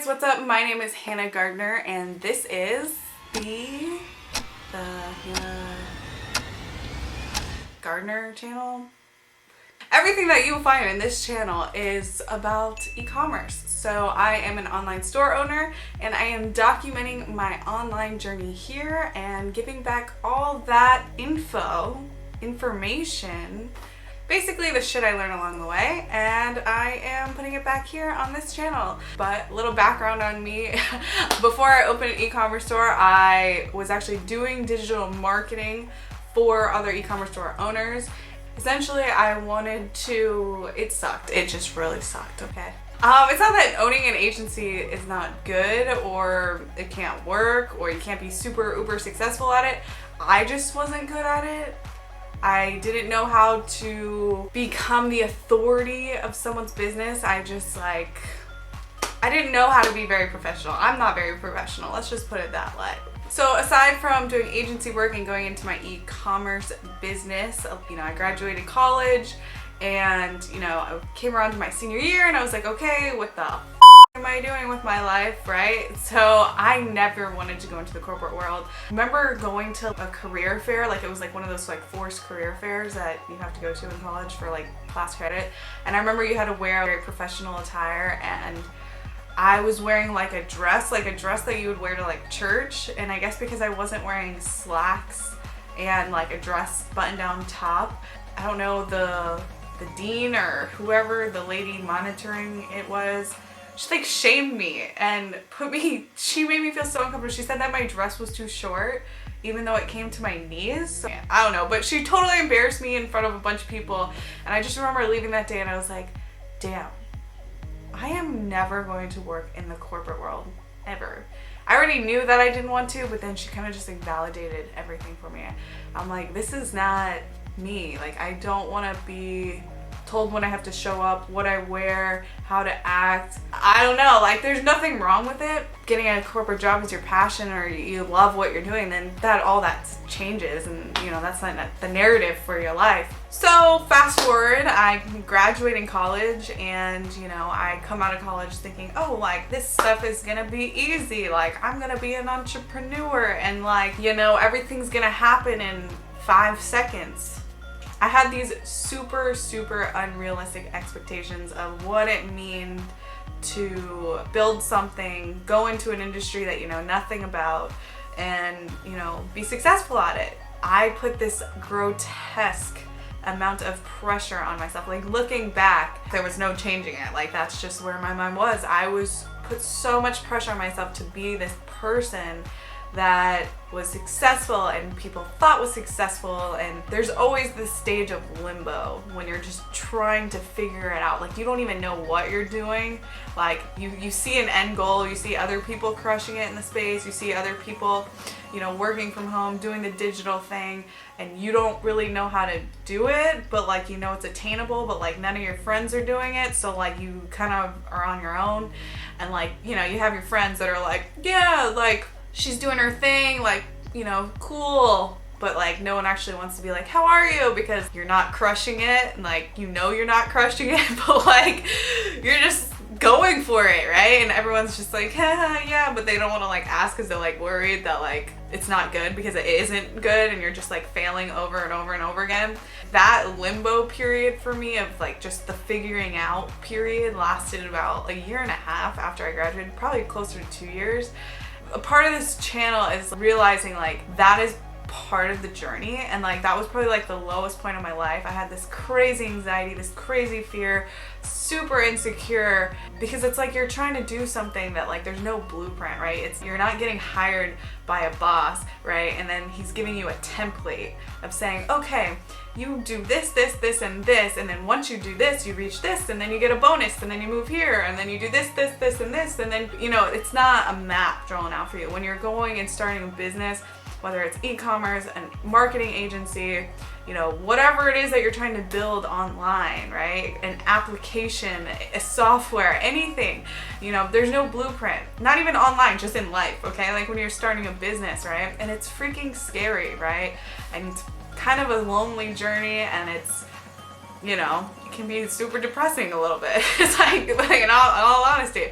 what's up? My name is Hannah Gardner and this is the Hannah Gardner channel. Everything that you will find in this channel is about e-commerce. So I am an online store owner and I am documenting my online journey here and giving back all that information, basically the shit I learned along the way, and I am putting it back here on this channel. But a little background on me. Before I opened an e-commerce store, I was actually doing digital marketing for other e-commerce store owners. Essentially, I wanted to, it sucked. It just really sucked, okay? It's not that owning an agency is not good or it can't work or you can't be super uber successful at it. I just wasn't good at it. I didn't know how to become the authority of someone's business. I didn't know how to be very professional. I'm not very professional, let's just put it that way. So aside from doing agency work and going into my e-commerce business, I graduated college and, I came around to my senior year and I was like, okay, what the am I doing with my life, right? So I never wanted to go into the corporate world. I remember going to a career fair, it was one of those forced career fairs that you have to go to in college for class credit. And I remember you had to wear a very professional attire, and I was wearing a dress that you would wear to church. And I guess because I wasn't wearing slacks and a dress button down top, I don't know, the dean or whoever, the lady monitoring it was, she shamed me and she made me feel so uncomfortable. She said that my dress was too short, even though it came to my knees. I don't know, but she totally embarrassed me in front of a bunch of people. And I just remember leaving that day and I was like, damn, I am never going to work in the corporate world, ever. I already knew that I didn't want to, but then she kind of just validated everything for me. I'm like, this is not me. I don't want to be told when I have to show up, what I wear, how to act. I don't know, there's nothing wrong with it. Getting a corporate job is your passion or you love what you're doing, then all that changes, and that's not the narrative for your life. So fast forward, I graduate college and I come out of college thinking, oh, this stuff is gonna be easy. I'm gonna be an entrepreneur and everything's gonna happen in 5 seconds. I had these super unrealistic expectations of what it means to build something, go into an industry that you know nothing about, and be successful at it. I put this grotesque amount of pressure on myself. Looking back, there was no changing it. That's just where my mind was. I put so much pressure on myself to be this person that was successful and people thought was successful, and there's always this stage of limbo when you're just trying to figure it out. You don't even know what you're doing. You see an end goal, you see other people crushing it in the space, you see other people working from home, doing the digital thing, and you don't really know how to do it, but it's attainable, but none of your friends are doing it, so you kind of are on your own. And you have your friends that are yeah, she's doing her thing, cool. But no one actually wants to be how are you? Because you're not crushing it, and you're not crushing it, but you're just going for it, right? And everyone's just yeah, but they don't want to ask because they're worried that it's not good because it isn't good, and you're just failing over and over and over again. That limbo period for me of just the figuring out period lasted about 1.5 years after I graduated, probably closer to 2 years. A part of this channel is realizing that is part of the journey, and that was probably the lowest point of my life. I had this crazy anxiety, this crazy fear, super insecure, because it's you're trying to do something that there's no blueprint, right? You're not getting hired by a boss, right? And then he's giving you a template of saying, okay, you do this, and this, and then once you do this, you reach this, and then you get a bonus, and then you move here, and then you do this, and this, and then, it's not a map drawn out for you. When you're going and starting a business, whether it's e-commerce, a marketing agency, whatever it is that you're trying to build online, right? An application, a software, anything, there's no blueprint. Not even online, just in life, okay? When you're starting a business, right? And it's freaking scary, right? And it's kind of a lonely journey, and it's, it can be super depressing a little bit. It's in all honesty.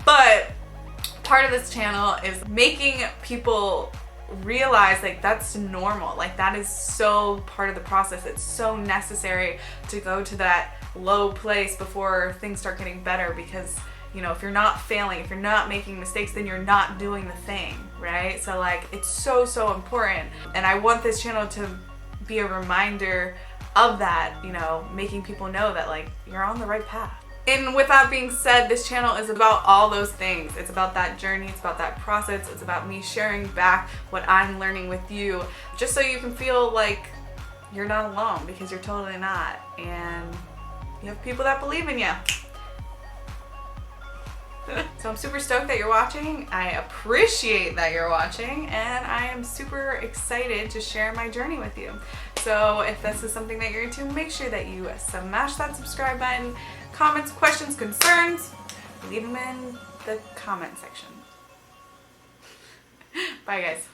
But part of this channel is making people realize like that's normal, like that is so part of the process. It's so necessary to go to that low place before things start getting better, because you know, if you're not failing, if you're not making mistakes, then you're not doing the thing, right? So like it's so important, and I want this channel to be a reminder of that, you know, making people know that like you're on the right path. And with that being said, this channel is about all those things. It's about that journey, it's about that process, it's about me sharing back what I'm learning with you, just so you can feel like you're not alone, because you're totally not. And you have people that believe in you. So I'm super stoked that you're watching. I appreciate that you're watching, and I am super excited to share my journey with you. So if this is something that you're into, make sure that you smash that subscribe button. Comments, questions, concerns, leave them in the comment section. Bye guys.